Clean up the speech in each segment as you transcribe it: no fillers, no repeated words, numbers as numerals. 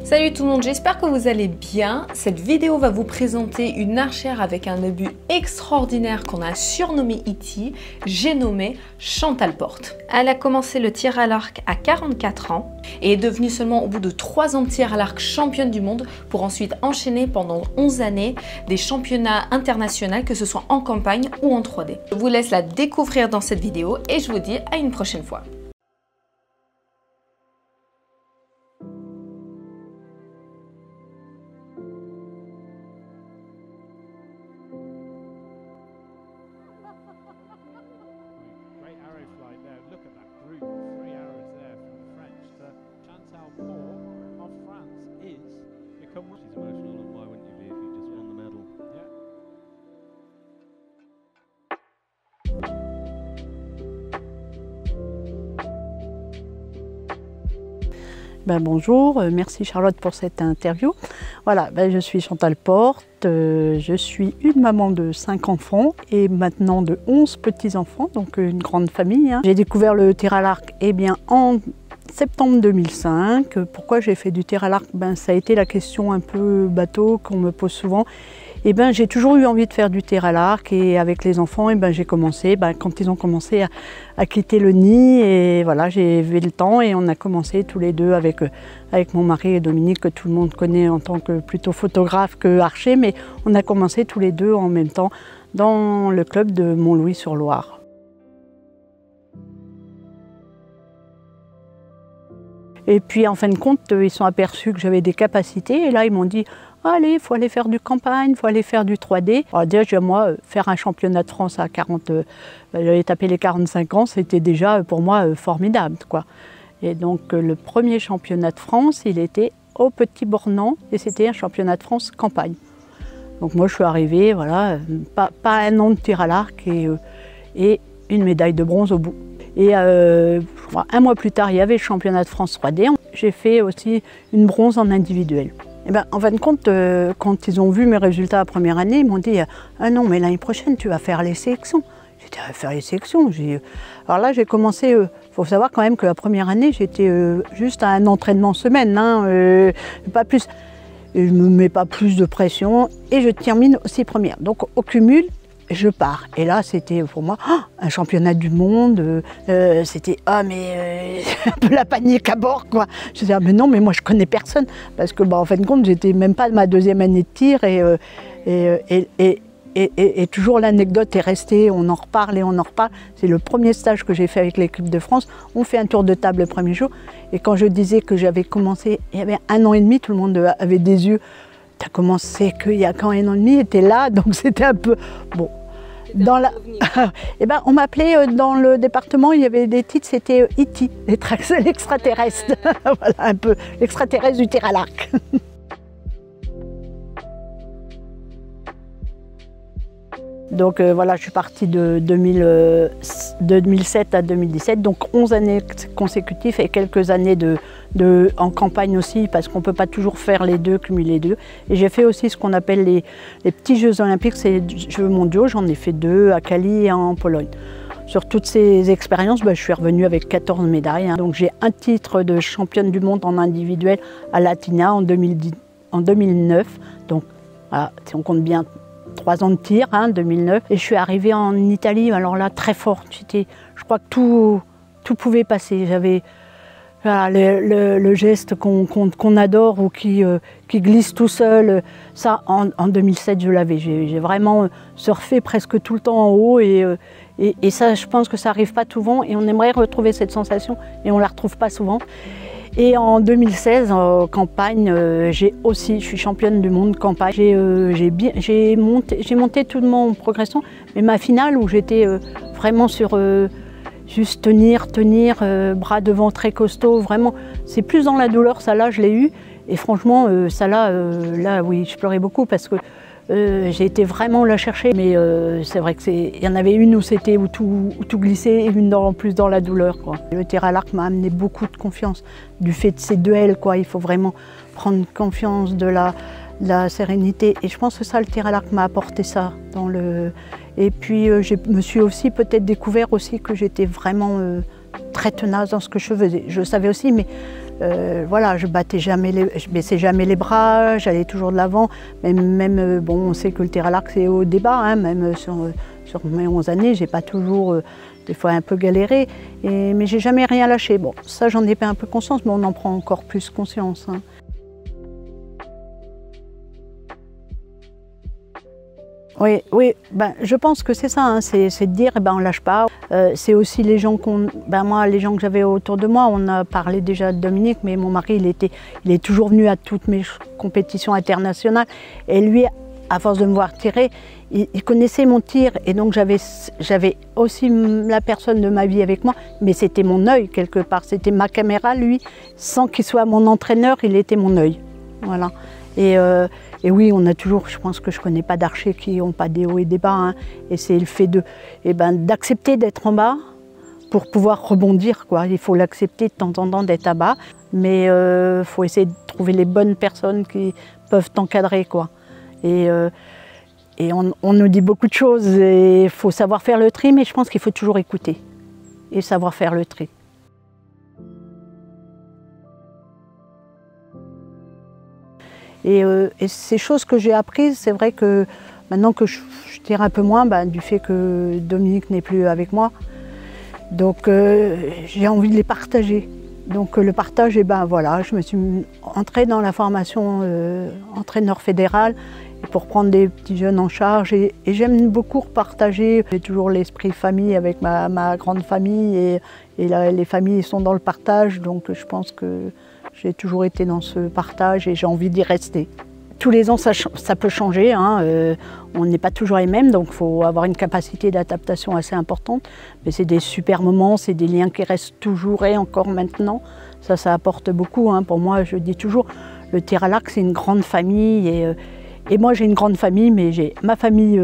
Salut tout le monde, j'espère que vous allez bien. Cette vidéo va vous présenter une archère avec un obus extraordinaire qu'on a surnommé E.T. J'ai nommé Chantal Porte. Elle a commencé le tir à l'arc à 44 ans et est devenue seulement au bout de 3 ans de tir à l'arc championne du monde pour ensuite enchaîner pendant 11 années des championnats internationaux, que ce soit en campagne ou en 3D. Je vous laisse la découvrir dans cette vidéo et je vous dis à une prochaine fois. Great arrow flight there. Look at that group. 3 arrows there from the French. So Chantal Porte of France is become. She's emotional, and why wouldn't you be if you just won the medal? Yeah. Bonjour, merci Charlotte pour cette interview. Voilà, je suis Chantal Porte, je suis une maman de 5 enfants et maintenant de 11 petits-enfants, donc une grande famille. J'ai découvert le tir à l'arc en septembre 2005. Pourquoi j'ai fait du tir à l'arc? Ça a été la question un peu bateau qu'on me pose souvent. J'ai toujours eu envie de faire du tir à l'arc et avec les enfants, j'ai commencé, quand ils ont commencé à quitter le nid, et voilà, j'ai eu le temps et on a commencé tous les deux avec mon mari et Dominique, que tout le monde connaît en tant que plutôt photographe que archer, mais on a commencé tous les deux en même temps dans le club de Montlouis-sur-Loire. Et puis en fin de compte, ils sont aperçus que j'avais des capacités et là ils m'ont dit: allez, il faut aller faire du campagne, il faut aller faire du 3D. Alors déjà, moi, faire un championnat de France à 40, j'avais tapé les 45 ans, c'était déjà pour moi formidable, quoi. Et donc le premier championnat de France, il était au Petit Bornand et c'était un championnat de France campagne. Donc moi je suis arrivée, voilà, pas un an de tir à l'arc et une médaille de bronze au bout. Et un mois plus tard, il y avait le championnat de France 3D. J'ai fait aussi une bronze en individuel. En fin de compte, quand ils ont vu mes résultats la première année, ils m'ont dit: ah non, mais l'année prochaine, tu vas faire les sélections. J'ai dit: faire les sélections. Alors là, j'ai commencé. Faut savoir quand même que la première année, j'étais juste à un entraînement semaine, pas plus. Et je ne me mets pas plus de pression et je termine aussi première. Donc au cumul, je pars. Et là, c'était pour moi un championnat du monde. C'était un peu la panique à bord, quoi. Je disais: mais non, mais moi je connais personne. Parce que en fin de compte, j'étais même pas de ma deuxième année de tir et toujours l'anecdote est restée. On en reparle et on en reparle. C'est le premier stage que j'ai fait avec l'équipe de France. On fait un tour de table le premier jour. Et quand je disais que j'avais commencé, il y avait 1 an et demi, tout le monde avait des yeux. Tu as commencé qu'il y a quand 1 an et demi, était là, donc c'était un peu bon. Dans la... on m'appelait dans le département, il y avait des titres, c'était E.T., l'extraterrestre. Voilà, un peu l'extraterrestre du tir à l'arc. Donc voilà, je suis partie de 2007 à 2017, donc 11 années consécutives et quelques années en campagne aussi, parce qu'on ne peut pas toujours faire les deux, cumuler les deux. Et j'ai fait aussi ce qu'on appelle les petits Jeux olympiques, c'est les Jeux mondiaux, j'en ai fait 2 à Cali et en Pologne. Sur toutes ces expériences, je suis revenue avec 14 médailles. Donc j'ai un titre de championne du monde en individuel à Latina en 2009. Donc voilà, si on compte bien, 3 ans de tir, 2009. Et je suis arrivée en Italie, alors là, très forte. Je crois que tout pouvait passer. J'avais voilà, le geste qu'on adore ou qui glisse tout seul. Ça, en 2007, je l'avais. J'ai vraiment surfé presque tout le temps en haut. Et ça, je pense que ça n'arrive pas souvent. Et on aimerait retrouver cette sensation. Et on ne la retrouve pas souvent. Et en 2016, en campagne, je suis championne du monde campagne. J'ai monté toute mon progression, mais ma finale où j'étais vraiment sur juste tenir, bras devant très costaud, vraiment, c'est plus dans la douleur, ça là je l'ai eu. Et franchement, ça là, oui, je pleurais beaucoup parce que j'ai été vraiment la chercher, mais c'est vrai qu'il y en avait une où c'était où tout glissait et une en plus dans la douleur, quoi. Le tir à l'arc m'a amené beaucoup de confiance du fait de ces duels, quoi. Il faut vraiment prendre confiance de la sérénité et je pense que ça, le tir à l'arc m'a apporté ça. Et puis je me suis aussi peut-être découvert aussi que j'étais vraiment très tenace dans ce que je faisais. Je le savais aussi, mais voilà, je baissais jamais les bras, j'allais toujours de l'avant. Même bon, on sait que le tir à l'arc c'est au débat, hein, même sur mes 11 années, j'ai pas toujours, des fois un peu galéré, mais j'ai jamais rien lâché. Bon, ça j'en ai pas un peu conscience, mais on en prend encore plus conscience. Hein. Oui, ben, je pense que c'est ça, hein, c'est de dire, eh ben, on lâche pas. C'est aussi les gens les gens que j'avais autour de moi, on a parlé déjà de Dominique, mais mon mari, il est toujours venu à toutes mes compétitions internationales. Et lui, à force de me voir tirer, il connaissait mon tir. Et donc j'avais aussi la personne de ma vie avec moi, mais c'était mon œil quelque part. C'était ma caméra, lui, sans qu'il soit mon entraîneur, il était mon œil. Voilà. Et oui, on a toujours, je pense que je ne connais pas d'archers qui n'ont pas des hauts et des bas. Hein, et c'est le fait d'accepter d'être en bas pour pouvoir rebondir, quoi. Il faut l'accepter de temps en temps d'être à bas, mais il faut essayer de trouver les bonnes personnes qui peuvent t'encadrer, quoi. Et on nous dit beaucoup de choses et il faut savoir faire le tri, mais je pense qu'il faut toujours écouter et savoir faire le tri. Et ces choses que j'ai apprises, c'est vrai que maintenant que je tire un peu moins, du fait que Dominique n'est plus avec moi, donc j'ai envie de les partager. Donc le partage, voilà, je me suis entrée dans la formation entraîneur fédéral pour prendre des petits jeunes en charge et j'aime beaucoup repartager. J'ai toujours l'esprit famille avec ma grande famille et les familles sont dans le partage, donc je pense que j'ai toujours été dans ce partage et j'ai envie d'y rester. Tous les ans, ça peut changer, hein. On n'est pas toujours les mêmes, donc il faut avoir une capacité d'adaptation assez importante. Mais c'est des super moments, c'est des liens qui restent toujours et encore maintenant. Ça apporte beaucoup, hein. Pour moi, je dis toujours, le tir à l'arc, c'est une grande famille. Et moi, j'ai une grande famille, mais j'ai ma famille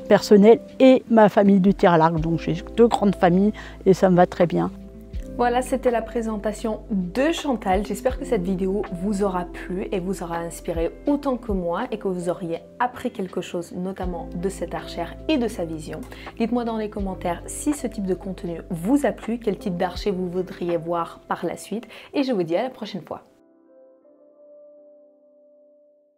personnelle et ma famille du tir à l'arc. Donc j'ai 2 grandes familles et ça me va très bien. Voilà, c'était la présentation de Chantal. J'espère que cette vidéo vous aura plu et vous aura inspiré autant que moi et que vous auriez appris quelque chose, notamment de cette archère et de sa vision. Dites-moi dans les commentaires si ce type de contenu vous a plu, quel type d'archer vous voudriez voir par la suite et je vous dis à la prochaine fois.